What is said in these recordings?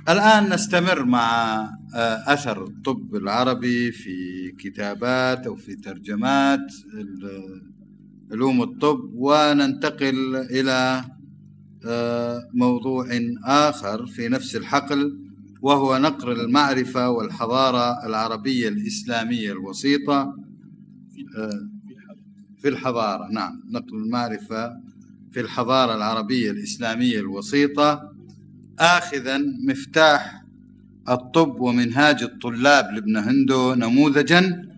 الآن نستمر مع أثر الطب العربي في كتابات أو في ترجمات علوم الطب، وننتقل إلى موضوع آخر في نفس الحقل، وهو نقل المعرفة والحضارة العربية الإسلامية الوسيطة في الحضارة. نعم، نقل المعرفة في الحضارة العربية الإسلامية الوسيطة، آخذا مفتاح الطب ومنهاج الطلاب لابن هندو نموذجا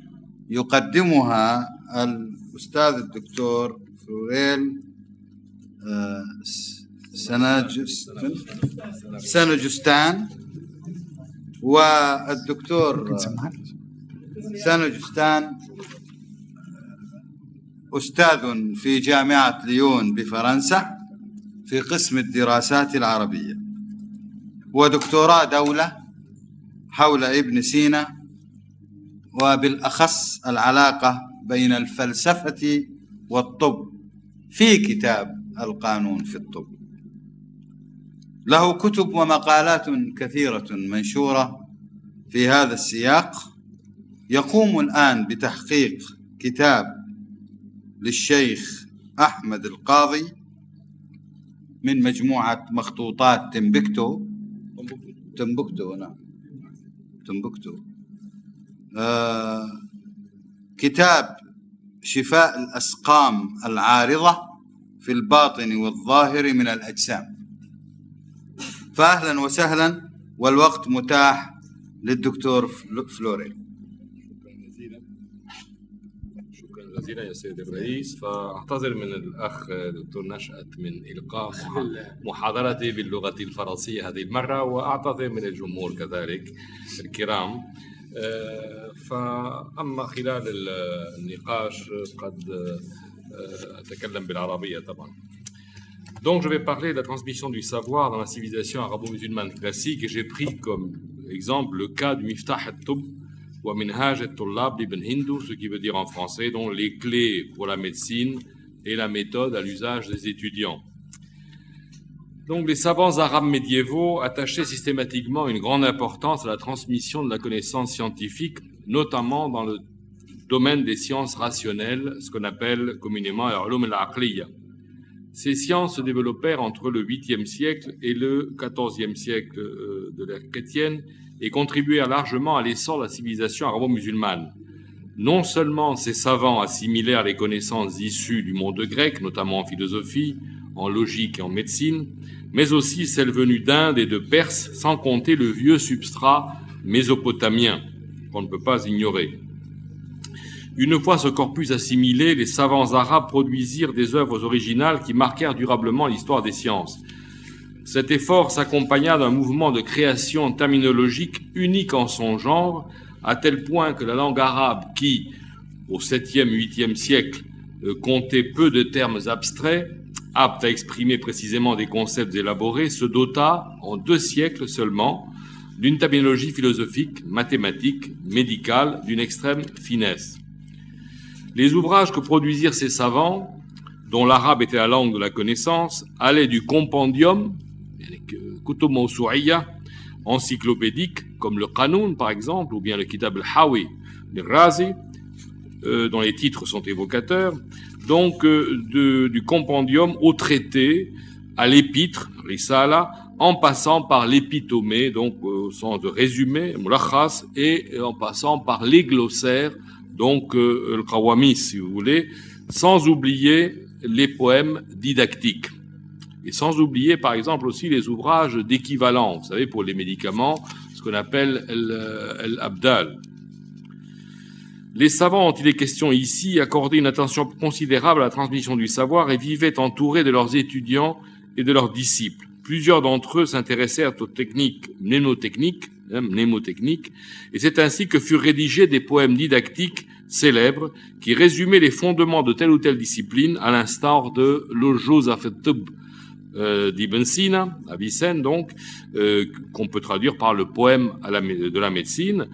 يقدمها الأستاذ الدكتور فلوريل سنجستان، والدكتور سنجستان أستاذ في جامعة ليون بفرنسا في قسم الدراسات العربية، ودكتوراه دولة حول ابن سينا، وبالأخص العلاقة بين الفلسفة والطب في كتاب القانون في الطب. له كتب ومقالات كثيرة منشورة في هذا السياق. يقوم الآن بتحقيق كتاب للشيخ أحمد القاضي من مجموعة مخطوطات تمبكتو. نعم، تمبكتو. كتاب شفاء الأسقام العارضة في الباطن والظاهر من الأجسام. فأهلا وسهلا، والوقت متاح للدكتور فلوريل. شكرا جزيلا يا سيد الرئيس. فأعتذر من الأخ دكتور نشأت من إلقاء محاضرتي باللغة الفرنسية هذه المرة، وأعتذر من الجمهور كذلك الكرام. فأما خلال النقاش قد أتكلم بالعربية طبعا. Donc je vais parler de la transmission du savoir dans la civilisation arabo-musulmane classique, et j'ai pris comme exemple le cas du Miftah al-Tubb wa Minhaj al-Tullab d'Ibn Hindu, ce qui veut dire en français donc les clés pour la médecine et la méthode à l'usage des étudiants. Donc les savants arabes médiévaux attachaient systématiquement une grande importance à la transmission de la connaissance scientifique, notamment dans le domaine des sciences rationnelles, ce qu'on appelle communément al-ulum al-aqliya. Ces sciences se développèrent entre le 8e siècle et le 14e siècle de l'ère chrétienne et contribuèrent largement à l'essor de la civilisation arabo-musulmane. Non seulement ces savants assimilèrent les connaissances issues du monde grec, notamment en philosophie, en logique et en médecine, mais aussi celles venues d'Inde et de Perse, sans compter le vieux substrat mésopotamien, qu'on ne peut pas ignorer. Une fois ce corpus assimilé, les savants arabes produisirent des œuvres originales qui marquèrent durablement l'histoire des sciences. Cet effort s'accompagna d'un mouvement de création terminologique unique en son genre, à tel point que la langue arabe, qui, au 7e, 8e siècle, comptait peu de termes abstraits, aptes à exprimer précisément des concepts élaborés, se dota, en 2 siècles seulement, d'une terminologie philosophique, mathématique, médicale, d'une extrême finesse. Les ouvrages que produisirent ces savants, dont l'arabe était la langue de la connaissance, allaient du compendium, Kutub Mawsu'iyya, encyclopédique, comme le Qanoun par exemple, ou bien le Kitab al-Hawi, le Razi, dont les titres sont évocateurs, donc du compendium au traité, à l'épître, Risala, en passant par l'épitomée, donc au sens de résumé, Mulakhas, et en passant par les glossaires, donc le Qawamis, si vous voulez, sans oublier les poèmes didactiques. Et sans oublier, par exemple, aussi les ouvrages d'équivalent, vous savez, pour les médicaments, ce qu'on appelle l'abdal. Les savants, dont il est question ici, accordaient une attention considérable à la transmission du savoir et vivaient entourés de leurs étudiants et de leurs disciples. Plusieurs d'entre eux s'intéressèrent aux techniques mnémotechniques, et c'est ainsi que furent rédigés des poèmes didactiques célèbres qui résumaient les fondements de telle ou telle discipline, à l'instar de l'Ujuz fi at-Tibb d'Ibn Sina, Avicenne donc, qu'on peut traduire par le poème de la médecine,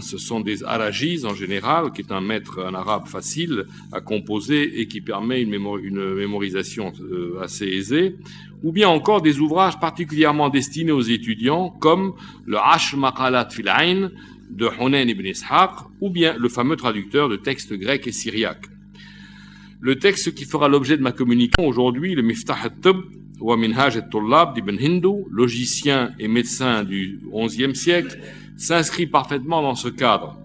Ce sont des arajiz en général, qui est un maître en arabe facile à composer et qui permet une mémorisation assez aisée, ou bien encore des ouvrages particulièrement destinés aux étudiants, comme le Ashr Maqalat fil Ayn de Hunayn ibn Ishaq, ou bien le fameux traducteur de textes grecs et syriaques. Le texte qui fera l'objet de ma communication aujourd'hui, le Miftah al-Tibb wa Minhaj al-Tullab d'Ibn Hindu, logicien et médecin du XIe siècle, s'inscrit parfaitement dans ce cadre.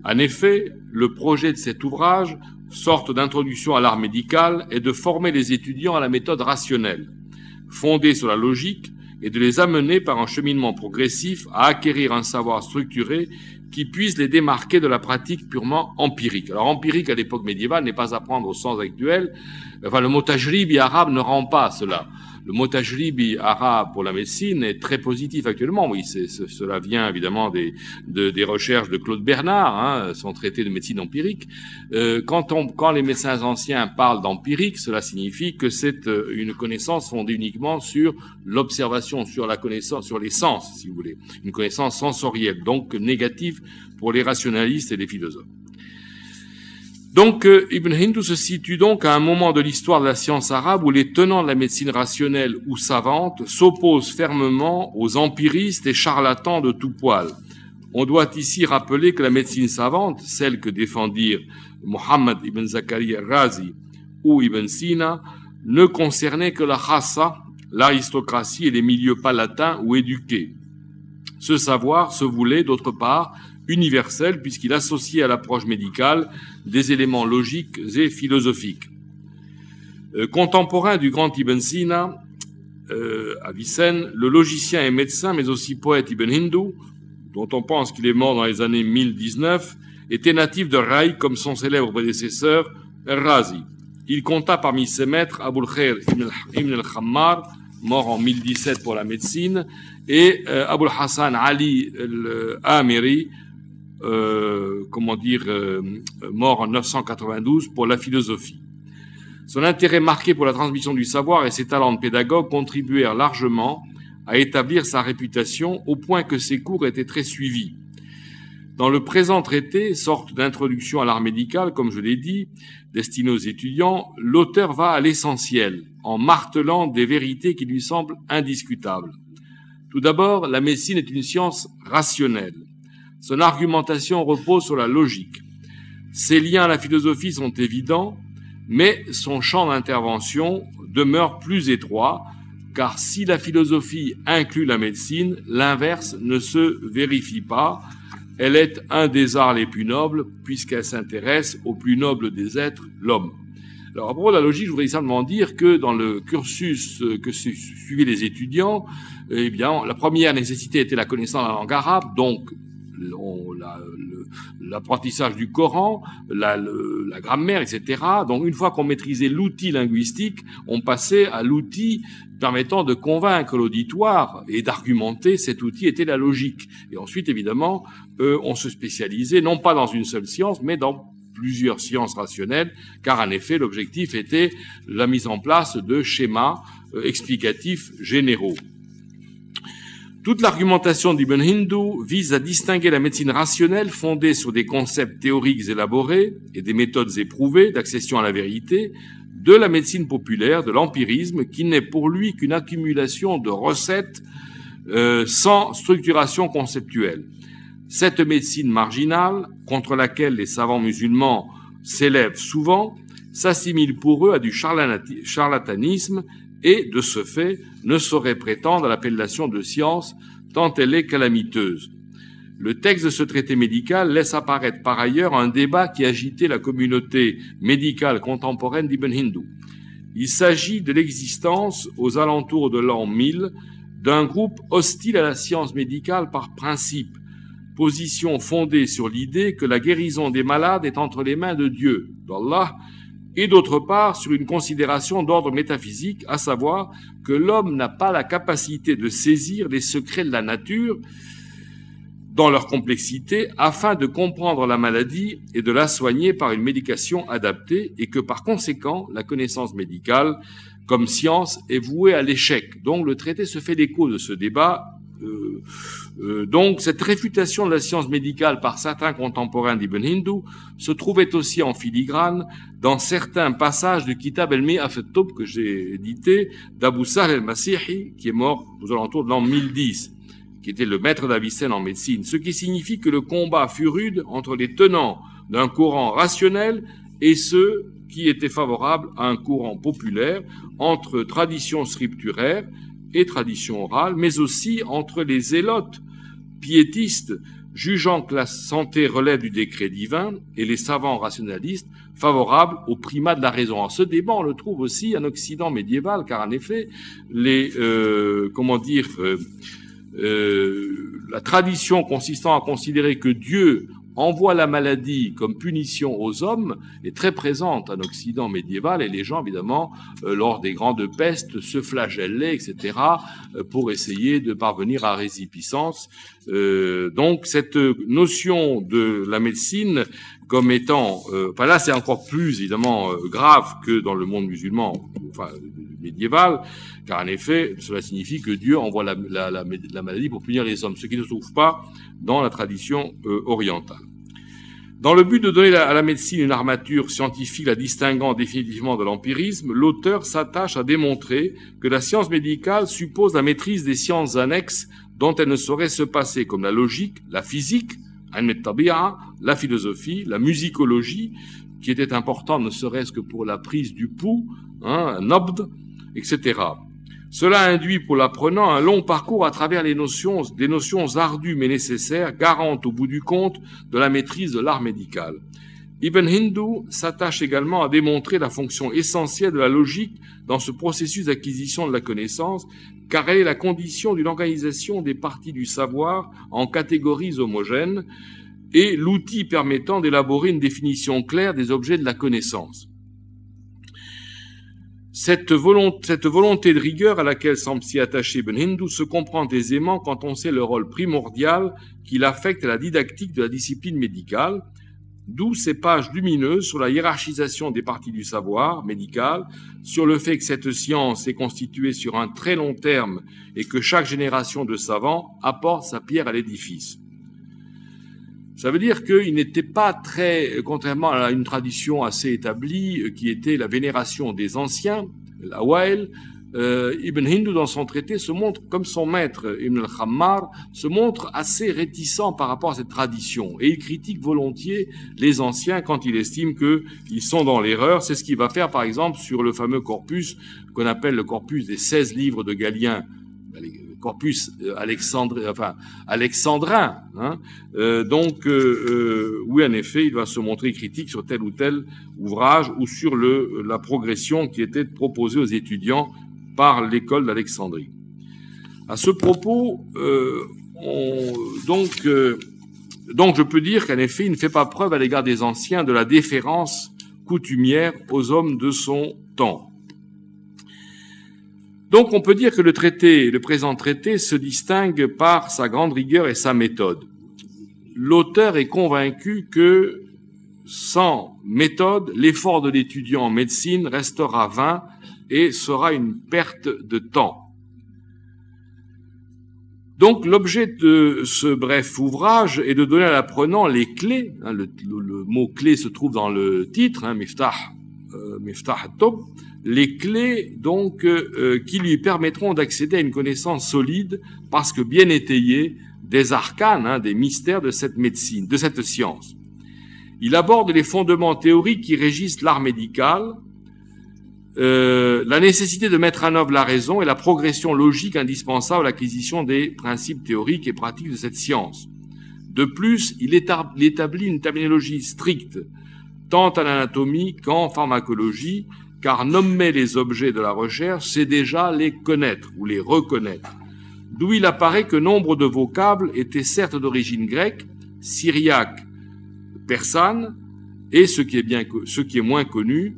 En effet, le projet de cet ouvrage, sorte d'introduction à l'art médical, est de former les étudiants à la méthode rationnelle, fondée sur la logique, et de les amener par un cheminement progressif à acquérir un savoir structuré qui puisse les démarquer de la pratique purement empirique. Alors empirique à l'époque médiévale n'est pas à prendre au sens actuel. Enfin, le mot tajribi arabe ne rend pas cela. Le mot tajribi arabe pour la médecine est très positif actuellement. Oui, cela vient évidemment des recherches de Claude Bernard, son traité de médecine empirique. Quand les médecins anciens parlent d'empirique, cela signifie que c'est une connaissance fondée uniquement sur l'observation, sur la connaissance, sur les sens, si vous voulez. Une connaissance sensorielle, donc négative pour les rationalistes et les philosophes. Donc, Ibn Hindu se situe donc à un moment de l'histoire de la science arabe où les tenants de la médecine rationnelle ou savante s'opposent fermement aux empiristes et charlatans de tout poil. On doit ici rappeler que la médecine savante, celle que défendirent Muhammad ibn Zakaria Razi ou Ibn Sina, ne concernait que la khassa, l'aristocratie et les milieux palatins ou éduqués. Ce savoir se voulait, d'autre part, universel puisqu'il associait à l'approche médicale des éléments logiques et philosophiques. Contemporain du grand Ibn Sina, Avicenne, le logicien et médecin, mais aussi poète Ibn Hindu, dont on pense qu'il est mort dans les années 1019, était natif de Rai comme son célèbre prédécesseur Razi. Il compta parmi ses maîtres Abul Khair ibn al-Khammar, mort en 1017 pour la médecine, et Abul Hassan Ali al-Amiri, mort en 992 pour la philosophie. Son intérêt marqué pour la transmission du savoir et ses talents de pédagogue contribuèrent largement à établir sa réputation au point que ses cours étaient très suivis. Dans le présent traité, sorte d'introduction à l'art médical, comme je l'ai dit, destiné aux étudiants, l'auteur va à l'essentiel, en martelant des vérités qui lui semblent indiscutables. Tout d'abord, la médecine est une science rationnelle. Son argumentation repose sur la logique. Ses liens à la philosophie sont évidents, mais son champ d'intervention demeure plus étroit, car si la philosophie inclut la médecine, l'inverse ne se vérifie pas. Elle est un des arts les plus nobles, puisqu'elle s'intéresse au plus noble des êtres, l'homme. Alors, à propos de la logique, je voudrais simplement dire que dans le cursus que suivaient les étudiants, eh bien, la première nécessité était la connaissance de la langue arabe, donc l'apprentissage du Coran, la grammaire, etc. Donc, une fois qu'on maîtrisait l'outil linguistique, on passait à l'outil permettant de convaincre l'auditoire et d'argumenter. Cet outil était la logique. Et ensuite, évidemment, on se spécialisait non pas dans une seule science, mais dans plusieurs sciences rationnelles, car en effet, l'objectif était la mise en place de schémas explicatifs généraux. Toute l'argumentation d'Ibn Hindu vise à distinguer la médecine rationnelle fondée sur des concepts théoriques élaborés et des méthodes éprouvées d'accession à la vérité de la médecine populaire, de l'empirisme, qui n'est pour lui qu'une accumulation de recettes sans structuration conceptuelle. Cette médecine marginale, contre laquelle les savants musulmans s'élèvent souvent, s'assimile pour eux à du charlatanisme et, de ce fait, ne saurait prétendre à l'appellation de science tant elle est calamiteuse. Le texte de ce traité médical laisse apparaître par ailleurs un débat qui agitait la communauté médicale contemporaine d'Ibn Hindu. Il s'agit de l'existence, aux alentours de l'an 1000, d'un groupe hostile à la science médicale par principe, position fondée sur l'idée que la guérison des malades est entre les mains de Dieu, d'Allah, et d'autre part sur une considération d'ordre métaphysique, à savoir que l'homme n'a pas la capacité de saisir les secrets de la nature dans leur complexité afin de comprendre la maladie et de la soigner par une médication adaptée, et que par conséquent la connaissance médicale comme science est vouée à l'échec. Donc le traité se fait l'écho de ce débat Donc, cette réfutation de la science médicale par certains contemporains d'Ibn Hindu se trouvait aussi en filigrane dans certains passages du Kitab al-Mi'af al-Tub que j'ai édité d'Abu Sahl al-Masihi, qui est mort aux alentours de l'an 1010, qui était le maître d'Avicenne en médecine, ce qui signifie que le combat fut rude entre les tenants d'un courant rationnel et ceux qui étaient favorables à un courant populaire, entre tradition scripturaire et tradition orale, mais aussi entre les zélotes piétistes jugeant que la santé relève du décret divin et les savants rationalistes favorables au primat de la raison. Alors, ce débat, on le trouve aussi en Occident médiéval, car en effet, la tradition consistant à considérer que Dieu envoie la maladie comme punition aux hommes est très présente en Occident médiéval, et les gens, évidemment, lors des grandes pestes, se flagellaient, etc., pour essayer de parvenir à résipiscence. Donc, cette notion de la médecine comme étant... là, c'est encore plus, évidemment, grave que dans le monde musulman, médiéval, car en effet, cela signifie que Dieu envoie la maladie pour punir les hommes, ce qui ne se trouve pas dans la tradition orientale. Dans le but de donner à la médecine une armature scientifique la distinguant définitivement de l'empirisme, l'auteur s'attache à démontrer que la science médicale suppose la maîtrise des sciences annexes dont elle ne saurait se passer, comme la logique, la physique, la philosophie, la musicologie, qui était importante ne serait-ce que pour la prise du pouls, nabd, etc. Cela induit pour l'apprenant un long parcours à travers des notions ardues mais nécessaires, garantes au bout du compte de la maîtrise de l'art médical. Ibn Hindu s'attache également à démontrer la fonction essentielle de la logique dans ce processus d'acquisition de la connaissance, car elle est la condition d'une organisation des parties du savoir en catégories homogènes et l'outil permettant d'élaborer une définition claire des objets de la connaissance. Cette volonté de rigueur à laquelle semble s'y attacher Ibn Hindu se comprend aisément quand on sait le rôle primordial qu'il affecte à la didactique de la discipline médicale, d'où ces pages lumineuses sur la hiérarchisation des parties du savoir médical, sur le fait que cette science est constituée sur un très long terme et que chaque génération de savants apporte sa pierre à l'édifice. Ça veut dire qu'il n'était pas très, contrairement à une tradition assez établie, qui était la vénération des anciens, l'Awail, Ibn Hindu, dans son traité, se montre, comme son maître, Ibn al-Khammar, se montre assez réticent par rapport à cette tradition. Et il critique volontiers les anciens quand il estime qu'ils sont dans l'erreur. C'est ce qu'il va faire, par exemple, sur le fameux corpus qu'on appelle le corpus des 16 livres de Galien, corpus alexandrin, où en effet il va se montrer critique sur tel ou tel ouvrage ou sur la progression qui était proposée aux étudiants par l'école d'Alexandrie. À ce propos, donc je peux dire qu'en effet il ne fait pas preuve à l'égard des anciens de la déférence coutumière aux hommes de son temps. Donc, on peut dire que le présent traité se distingue par sa grande rigueur et sa méthode. L'auteur est convaincu que, sans méthode, l'effort de l'étudiant en médecine restera vain et sera une perte de temps. Donc, l'objet de ce bref ouvrage est de donner à l'apprenant les clés. Le mot clé se trouve dans le titre, Miftah al-Tub. Les clés, donc, qui lui permettront d'accéder à une connaissance solide, parce que bien étayée, des arcanes, des mystères de cette médecine, de cette science. Il aborde les fondements théoriques qui régissent l'art médical, la nécessité de mettre en œuvre la raison et la progression logique indispensable à l'acquisition des principes théoriques et pratiques de cette science. De plus, il établit une terminologie stricte, tant en anatomie qu'en pharmacologie, car nommer les objets de la recherche, c'est déjà les connaître ou les reconnaître. D'où il apparaît que nombre de vocables étaient certes d'origine grecque, syriaque, persane, et ce qui est moins connu,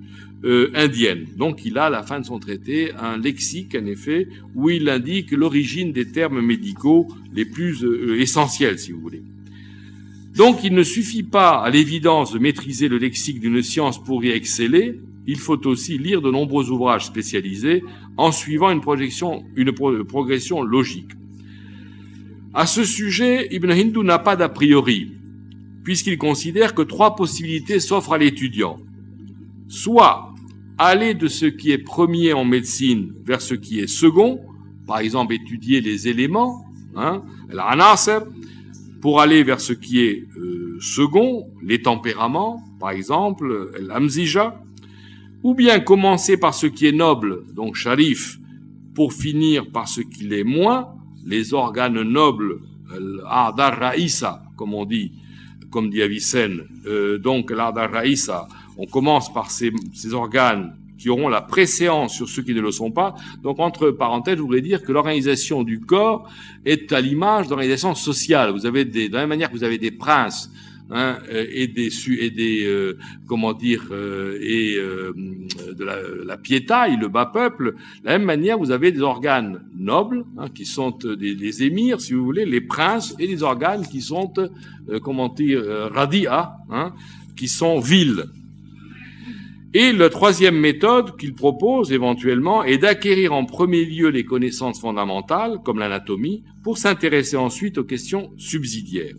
indienne. Donc il a, à la fin de son traité, un lexique, en effet, où il indique l'origine des termes médicaux les plus essentiels, si vous voulez. Donc il ne suffit pas, à l'évidence, de maîtriser le lexique d'une science pour y exceller. Il faut aussi lire de nombreux ouvrages spécialisés en suivant une progression logique. À ce sujet, Ibn Hindu n'a pas d'a priori, puisqu'il considère que 3 possibilités s'offrent à l'étudiant. Soit aller de ce qui est premier en médecine vers ce qui est second, par exemple étudier les éléments, l'anasir, pour aller vers ce qui est second, les tempéraments, par exemple, l'amzija, ou bien commencer par ce qui est noble, donc sharif, pour finir par ce qui l'est moins, les organes nobles, l'ardar raïsa, comme on dit, comme dit Avicenne, donc l'ardar raïsa, on commence par ces organes qui auront la préséance sur ceux qui ne le sont pas. Donc, entre parenthèses, je voudrais dire que l'organisation du corps est à l'image d'organisation sociale. Vous avez de la même manière que vous avez des princes, de la piétaille, le bas peuple. De la même manière, vous avez des organes nobles, qui sont des émirs, si vous voulez, les princes, et des organes qui sont, radia, qui sont vils. Et la 3e méthode qu'il propose éventuellement est d'acquérir en premier lieu les connaissances fondamentales, comme l'anatomie, pour s'intéresser ensuite aux questions subsidiaires.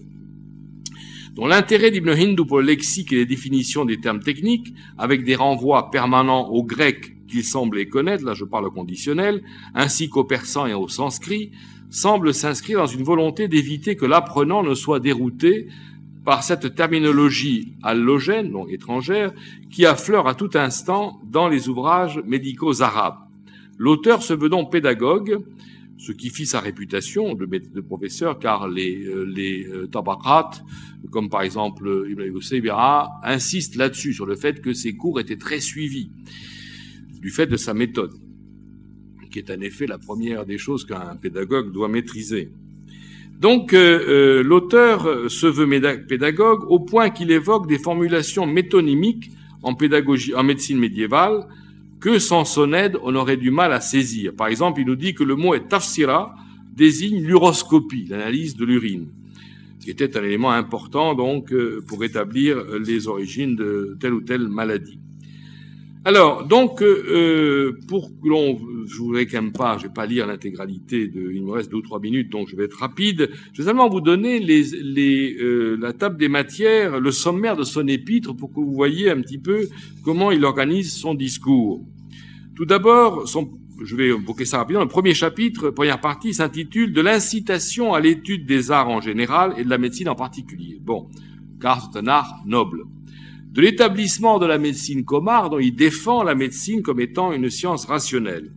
Donc l'intérêt d'Ibn Hindu pour le lexique et les définitions des termes techniques, avec des renvois permanents au grec qu'il semblait connaître, là je parle au conditionnel, ainsi qu'au persan et au sanskrit, semble s'inscrire dans une volonté d'éviter que l'apprenant ne soit dérouté par cette terminologie allogène, donc étrangère, qui affleure à tout instant dans les ouvrages médicaux arabes. L'auteur se veut donc pédagogue, ce qui fit sa réputation de professeur, car les tabaqat, comme par exemple Ibn Usaybira, insistent là-dessus, sur le fait que ses cours étaient très suivis, du fait de sa méthode, qui est en effet la première des choses qu'un pédagogue doit maîtriser. Donc, l'auteur se veut pédagogue au point qu'il évoque des formulations métonymiques en pédagogie, en médecine médiévale, que sans son aide, on aurait du mal à saisir. Par exemple, il nous dit que le mot tafsira désigne l'uroscopie, l'analyse de l'urine, qui était un élément important, donc, pour établir les origines de telle ou telle maladie. Alors, donc, pour que je voudrais quand même pas, je vais pas lire l'intégralité il me reste 2 ou 3 minutes, donc je vais être rapide. Je vais seulement vous donner la table des matières, le sommaire de son épître, pour que vous voyez un petit peu comment il organise son discours. Tout d'abord, je vais évoquer ça rapidement. Le premier chapitre, première partie, s'intitule « De l'incitation à l'étude des arts en général et de la médecine en particulier ». Bon, car c'est un art noble. De l'établissement de la médecine comme art, dont il défend la médecine comme étant une science rationnelle.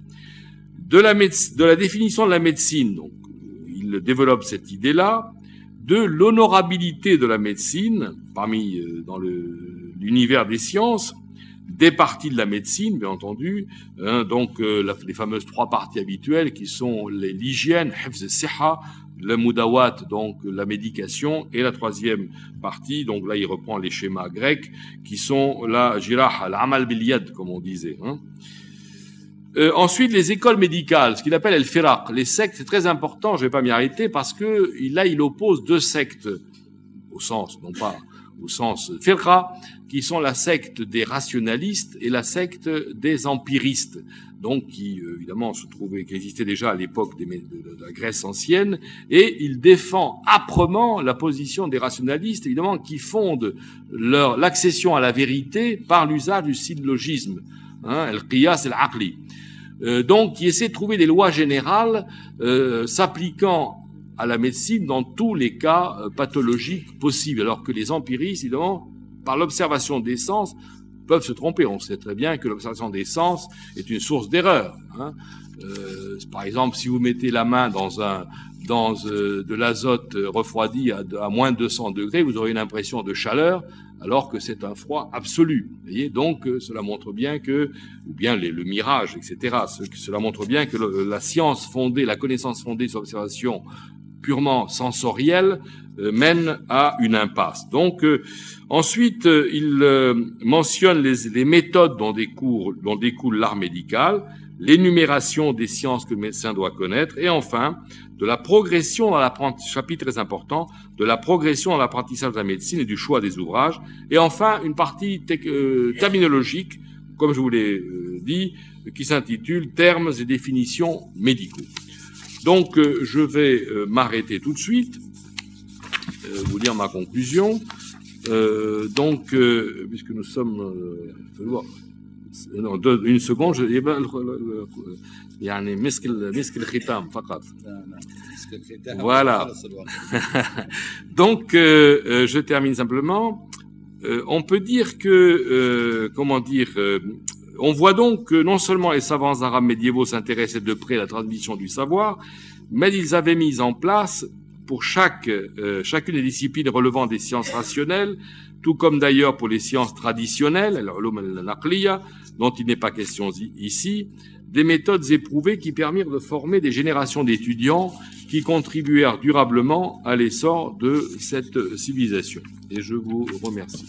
De la définition de la médecine, donc, il développe cette idée-là. De l'honorabilité de la médecine, dans l'univers des sciences, des parties de la médecine, bien entendu, les fameuses 3 parties habituelles qui sont l'hygiène, hifz al-siha, le mudawat, donc la médication, et la 3e partie, donc là il reprend les schémas grecs, qui sont la jirah, l'amal bil yad, comme on disait. Ensuite, les écoles médicales, ce qu'il appelle el-firaq, les sectes, c'est très important, je vais pas m'y arrêter, parce que là il oppose 2 sectes, au sens firqa, qui sont la secte des rationalistes et la secte des empiristes, donc qui évidemment qui existait déjà à l'époque de la Grèce ancienne, et il défend âprement la position des rationalistes, évidemment, qui fondent l'accession à la vérité par l'usage du syllogisme, el-qiyas el-aqli. Donc, qui essaie de trouver des lois générales s'appliquant à la médecine dans tous les cas pathologiques possibles, alors que les empiristes, évidemment, par l'observation des sens, peuvent se tromper. On sait très bien que l'observation des sens est une source d'erreur. Par exemple, si vous mettez la main dans de l'azote refroidi à moins de 200 degrés, vous aurez une impression de chaleur, alors que c'est un froid absolu. Vous voyez, donc cela montre bien ou bien le mirage, etc. Cela montre bien que la connaissance fondée sur l'observation purement sensorielle mène à une impasse. Donc ensuite, il mentionne les méthodes dont découle l'art médical, l'énumération des sciences que le médecin doit connaître, et enfin de la progression dans l'apprentissage, chapitre très important, de la progression dans l'apprentissage de la médecine et du choix des ouvrages, et enfin une partie terminologique, comme je vous l'ai dit, qui s'intitule Termes et définitions médicaux. Donc, je vais m'arrêter tout de suite, vous lire ma conclusion. Puisque nous sommes... une seconde, يعني مسك الختام فقط. Voilà. Donc, je termine simplement. On peut dire que, on voit donc que non seulement les savants arabes médiévaux s'intéressaient de près à la transmission du savoir, mais ils avaient mis en place pour chacune des disciplines relevant des sciences rationnelles, tout comme d'ailleurs pour les sciences traditionnelles, al-ulum al-aqliya, dont il n'est pas question ici, des méthodes éprouvées qui permirent de former des générations d'étudiants qui contribuèrent durablement à l'essor de cette civilisation. Et je vous remercie.